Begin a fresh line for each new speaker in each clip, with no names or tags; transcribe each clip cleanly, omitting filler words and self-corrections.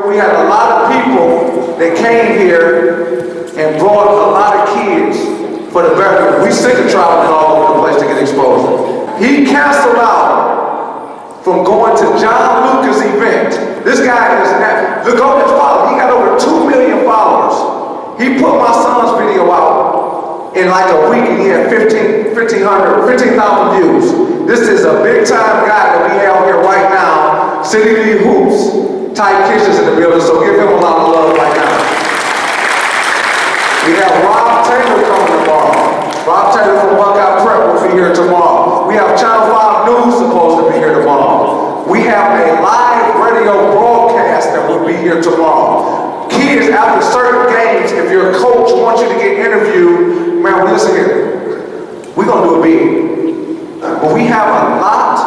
we had a lot of people that came here and brought a lot of kids for the veterans. We sick of traveling all over the place to get exposure. He canceled out from going to John Lucas' event. This guy is, look on his followers, he got over 2 million followers. He put my son's video out in like a week and he had 15,000 views. This is a big time guy that we have here right now, City League Hoops, Ty Kitchens in the building, so give him a lot of love right now. We have Rob Taylor coming tomorrow. Rob Taylor from Buckeye Prep will be here tomorrow. We have Channel 5 News supposed to be here tomorrow. We have a live radio broadcast that will be here tomorrow. Kids, after certain games, if your coach wants you to get interviewed, man, listen here. We're going to do a big. But we have a lot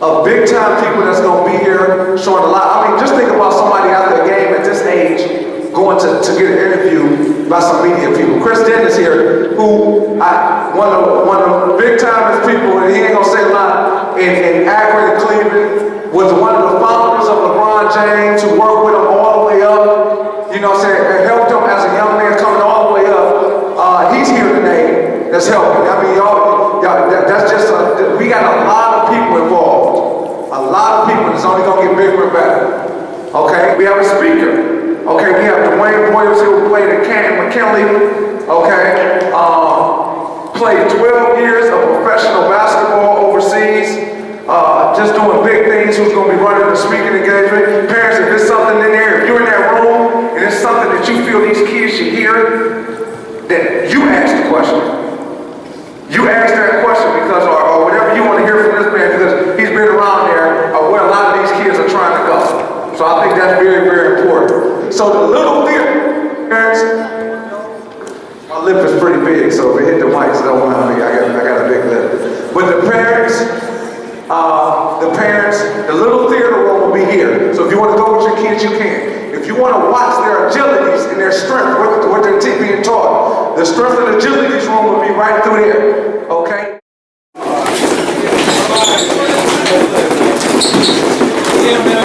of big time people that's going to be here showing a lot. I mean, just think about somebody after a game at this age going to get an interview by some media people. Chris Dennis here, who one of the big time people, and he ain't gonna say a lot, in Akron and Cleveland, was one of the founders of LeBron James, who worked with him all the way up. You know what I'm saying? And helped him as a young man coming all the way up. He's here today. That's helping. I mean, y'all, that's just we got a lot of people involved. A lot of people. It's only gonna get bigger and better. Okay, we have a speaker. Okay, we have Dwayne Boyles who played at McKinley. Okay, played 12 years of professional basketball overseas. Just doing big things. Who's going to be running the speaking engagement? Parents, if there's something in there, if you're in that room and it's something that you feel these kids should hear, then you ask the question. You ask that question because, or whatever you want to hear from this man, because he's been around there where a lot of these kids are trying to go. So I think that's very, very important. So the little theater, parents, my lip is pretty big, so if it hit the mics, don't mind me. I got a big lip. But the parents, the little theater room will be here. So if you want to go with your kids, you can. If you want to watch their agilities and their strength, what they're being taught, the strength and agilities room will be right through there. Okay?
Yeah, man,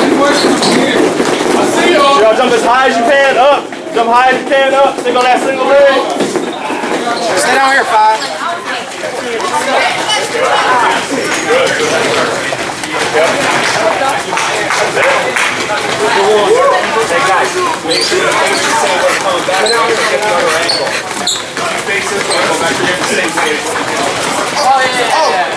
I see y'all.
Y'all jump as high as you can, up. Jump high as you can, up. Stick on that single leg.
Stay down here, 5.
Hey guys, make sure you coming back and get the other ankle. Face this way, go back to the same way.
Oh, yeah.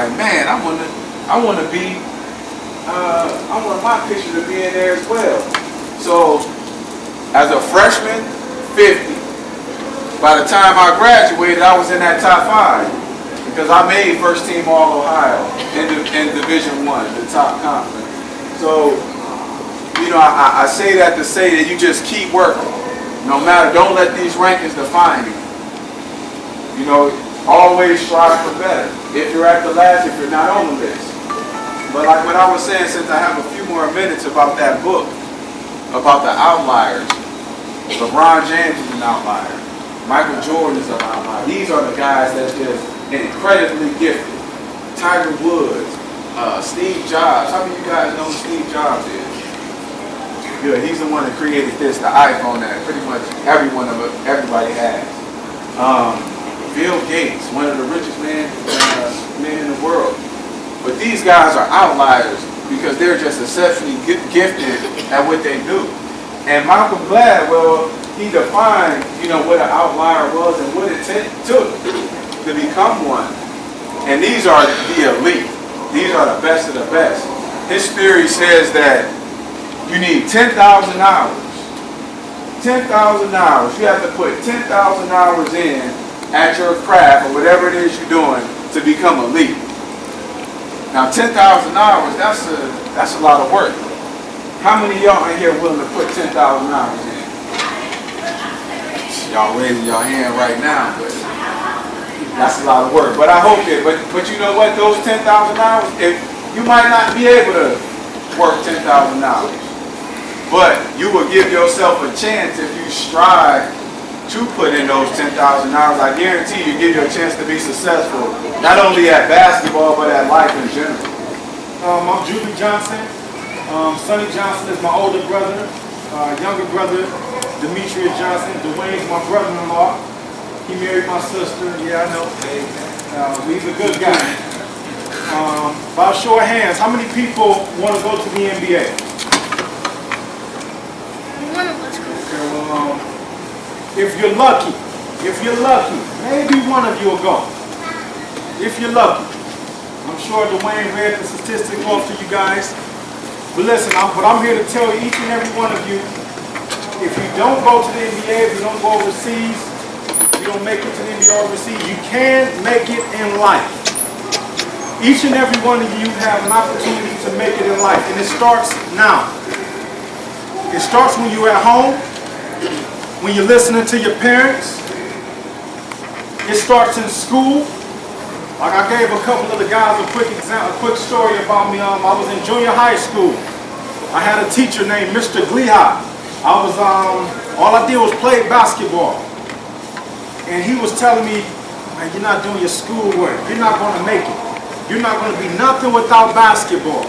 like, man, I want to be, I want my picture to be in there as well. So, as a freshman, 50. By the time I graduated, I was in that top 5 because I made first team All Ohio in Division I, the top conference. So, you know, I say that to say that you just keep working. No matter, don't let these rankings define you. You know, always strive for better. If you're at the last, if you're not on the list. But like what I was saying, since I have a few more minutes about that book, about the outliers. LeBron James is an outlier. Michael Jordan is an outlier. These are the guys that's just incredibly gifted. Tiger Woods, Steve Jobs. How many of you guys know who Steve Jobs is? Good. He's the one that created this, the iPhone that pretty much everybody has. Bill Gates, one of the richest men in the world. But these guys are outliers because they're just exceptionally gifted at what they do. And Malcolm Gladwell, he defined, you know, what an outlier was and what it took to become one. And these are the elite. These are the best of the best. His theory says that you need 10,000 hours. 10,000 hours. You have to put 10,000 hours in at your craft or whatever it is you're doing to become elite. Now 10,000 hours, that's a lot of work. How many of y'all in here willing to put 10,000 hours in? Y'all raising your hand right now, but that's a lot of work. But I hope it, but you know what, those 10,000 hours, if you might not be able to work 10,000 hours, but you will give yourself a chance if you strive to put in those 10,000 hours. I guarantee you give you a chance to be successful, not only at basketball, but at life in general.
I'm Julie Johnson. Sonny Johnson is my older brother. Younger brother, Demetrius Johnson. Dwayne's my brother-in-law. He married my sister. Yeah, I know. He's a good guy. By a show of hands, how many people want to go to the NBA?
One of us goes.
Okay, well, if you're lucky, maybe one of you will go. If you're lucky. I'm sure Dwayne read the statistic off to you guys. But listen, what I'm here to tell each and every one of you, if you don't go to the NBA, if you don't go overseas, if you don't make it to the NBA overseas, you can make it in life. Each and every one of you have an opportunity to make it in life, and it starts now. It starts when you're at home, when you're listening to your parents. It starts in school. Like I gave a couple of the guys a quick story about me. I was in junior high school. I had a teacher named Mr. Gleha. All I did was play basketball. And he was telling me, man, you're not doing your schoolwork. You're not going to make it. You're not going to be nothing without basketball.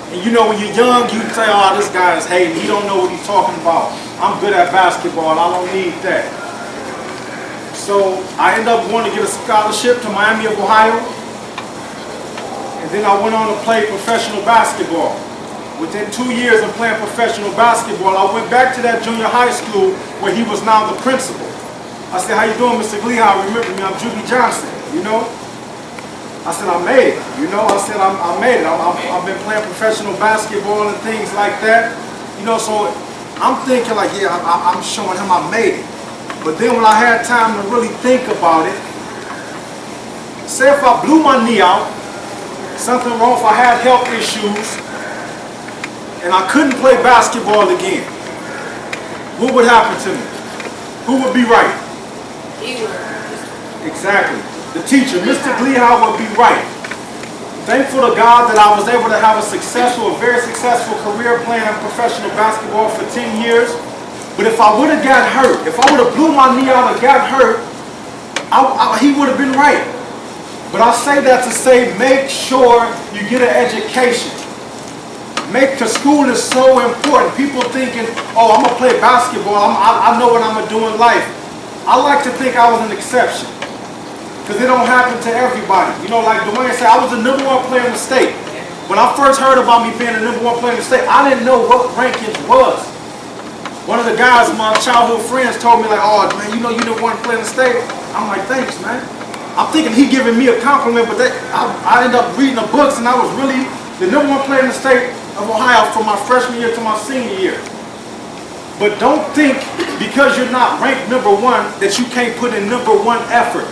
And you know, when you're young, you say, oh, this guy is hating. He don't know what he's talking about. I'm good at basketball. I don't need that. So I ended up going to get a scholarship to Miami of Ohio. And then I went on to play professional basketball. Within 2 years of playing professional basketball, I went back to that junior high school where he was now the principal. I said, how you doing, Mr. Gleha? Remember me, I'm Julie Johnson, you know? I said, I made it, you know? I said, I made it. I've been playing professional basketball and things like that. You know, so I'm thinking like, yeah, I'm showing him I made it. But then when I had time to really think about it, say if I blew my knee out, something wrong, if I had health issues, and I couldn't play basketball again, what would happen to me? Who would be right? Exactly. The teacher, Mr. Gleha, would be right. Thankful to God that I was able to have a very successful career playing professional basketball for 10 years. But if I would have got hurt, if I would have blew my knee out and got hurt, he would have been right. But I say that to say, make sure you get an education. Because school is so important. People thinking, oh, I'm going to play basketball. I know what I'm going to do in life. I like to think I was an exception. Because it don't happen to everybody. You know, like Dwayne said, I was the #1 player in the state. When I first heard about me being the #1 player in the state, I didn't know what rankings was. One of the guys, my childhood friends, told me like, oh man, you know you #1 player in the state. I'm like, thanks, man. I'm thinking he giving me a compliment, but I ended up reading the books, and I was really the #1 player in the state of Ohio from my freshman year to my senior year. But don't think because you're not ranked #1 that you can't put in #1 effort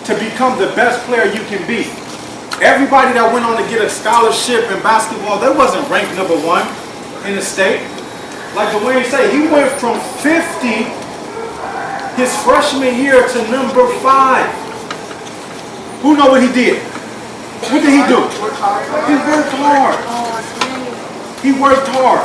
to become the best player you can be. Everybody that went on to get a scholarship in basketball, they wasn't ranked #1 in the state. Like Dwayne said, he went from 50 his freshman year to #5. Who know what he did? What did he do? He worked hard. He worked hard.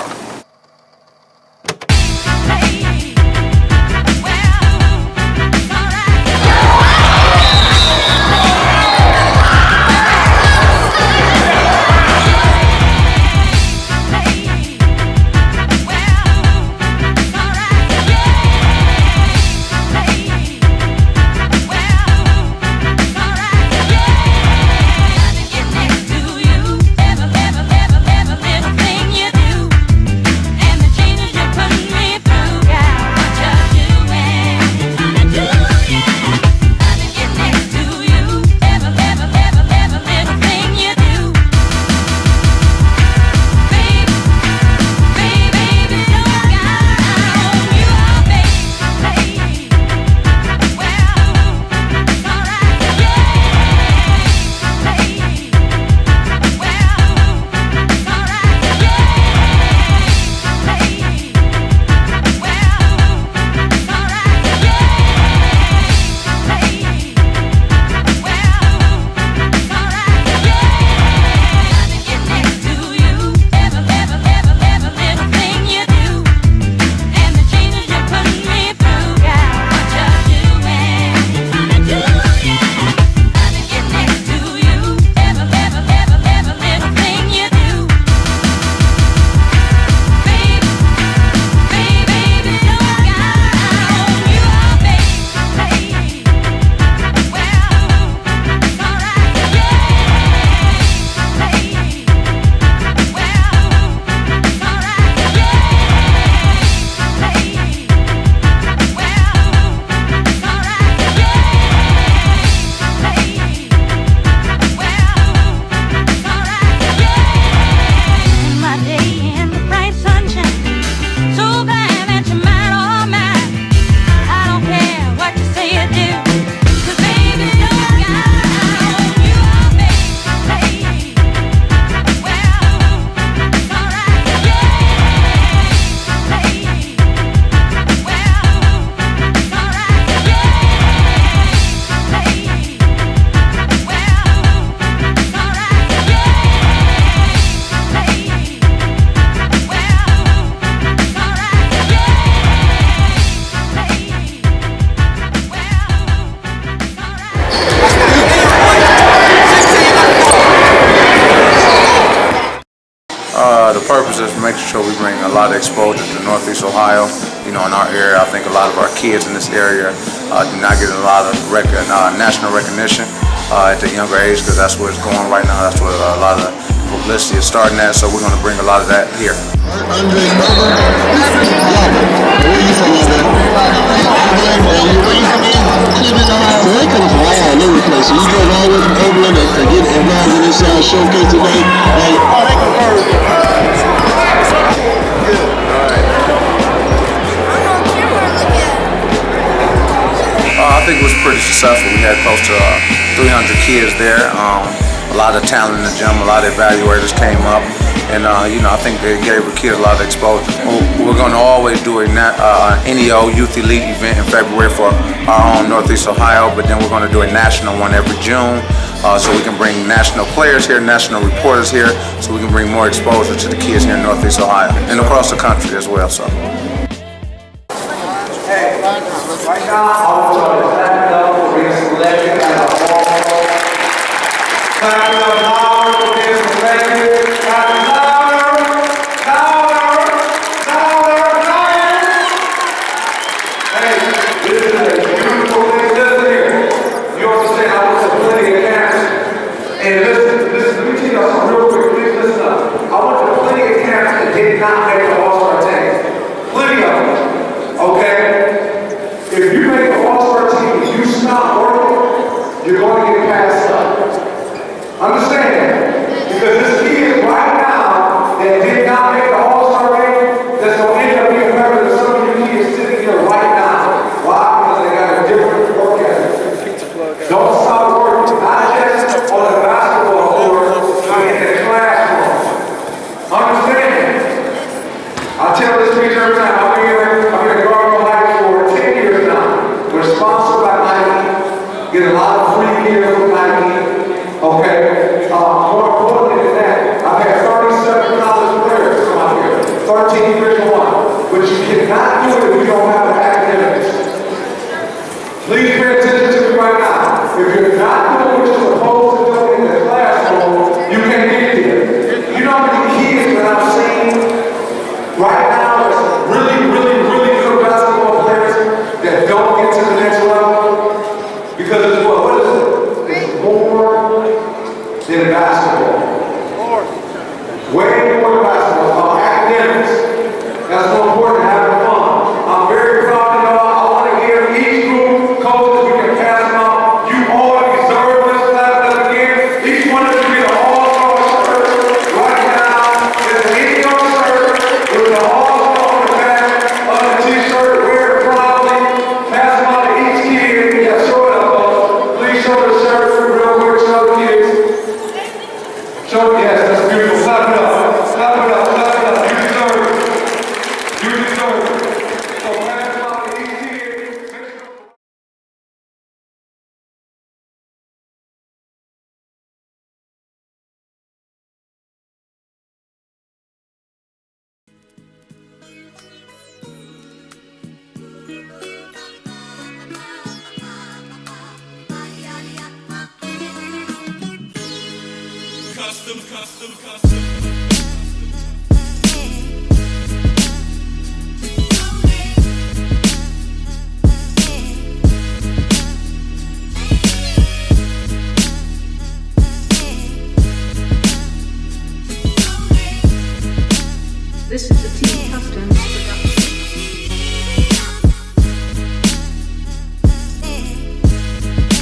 The purpose is making sure we bring a lot of exposure to Northeast Ohio. You know, in our area, I think a lot of our kids in this area do not get a lot of national recognition at the younger age, because that's where it's going right now. That's where a lot of publicity is starting at. So we're going to bring a lot of that here.
So you drove all the way from Oakland to get involved in this showcase today.
I think it was pretty successful. We had close to 300 kids there. A lot of talent in the gym. A lot of evaluators came up, and you know, I think they gave the kids a lot of exposure. We're going to always do a NEO Youth Elite event in February for our own Northeast Ohio, but then we're going to do a national one every June, so we can bring national players here, national reporters here, so we can bring more exposure to the kids here in Northeast Ohio and across the country as well. So.
Hey, right now, I want y'all to clap it up for being selected as a All-Pro. Clap it up louder for being selected. Clap it louder, louder, louder, louder. Hey, this is a beautiful thing. Listen here. You understand, I went to plenty of camps. And listen, let me tell you something real quick. Please listen up. I went to plenty of camps that did not make the All-Star team. Plenty of them. Okay? If you make the All-Star team and you stop working, here from Nike. Okay? More importantly than that, I've had 37 college players come out here. 13 Division I. But you cannot do it if you don't have the academics. Please pay attention to me right now. If you're not doing what you're supposed to do in the classroom, you can't get there. You know how many kids that I've seen right now that's really good basketball players that don't get to the next level? Because it's what is it? It's more than basketball. Way more than basketball. Academics. That's more important than having fun. I'm very proud of y'all. I want to give each group coaches, we can pass them out. You all deserve this class again. Each one of you get an all-star shirt right now. There's an in-your shirt with an all-star on the back of the t-shirt. Wear it proudly. Pass them out to each kid. Yeah, show it up, folks. Please show the shirt real quick. Show the kids. Show it. Yes, that's beautiful. Clap it up. Clap it up. Clap it up. You deserve it. You deserve it. So pass them out to each kid.
This is a T Customs production. This is a T Customs production.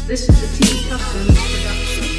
This is a T Customs production.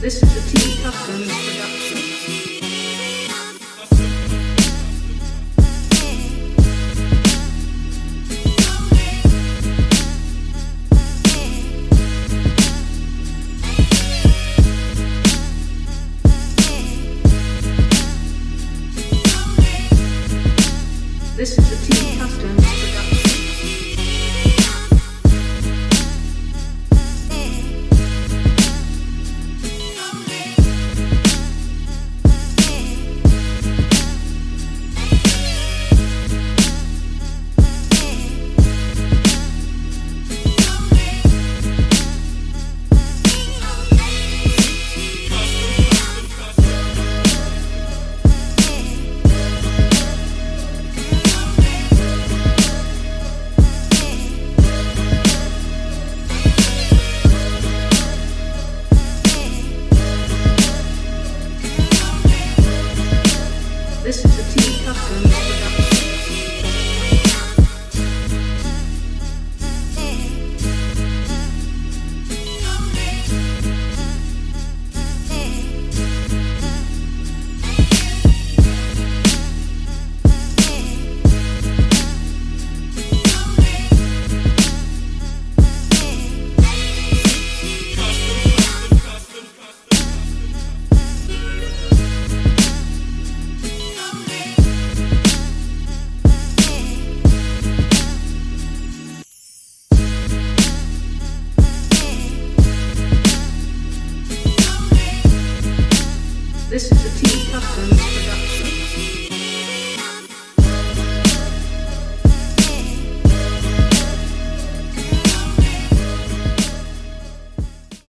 This is a T Customs production. This is a T Customs production. This is a Team Customs production.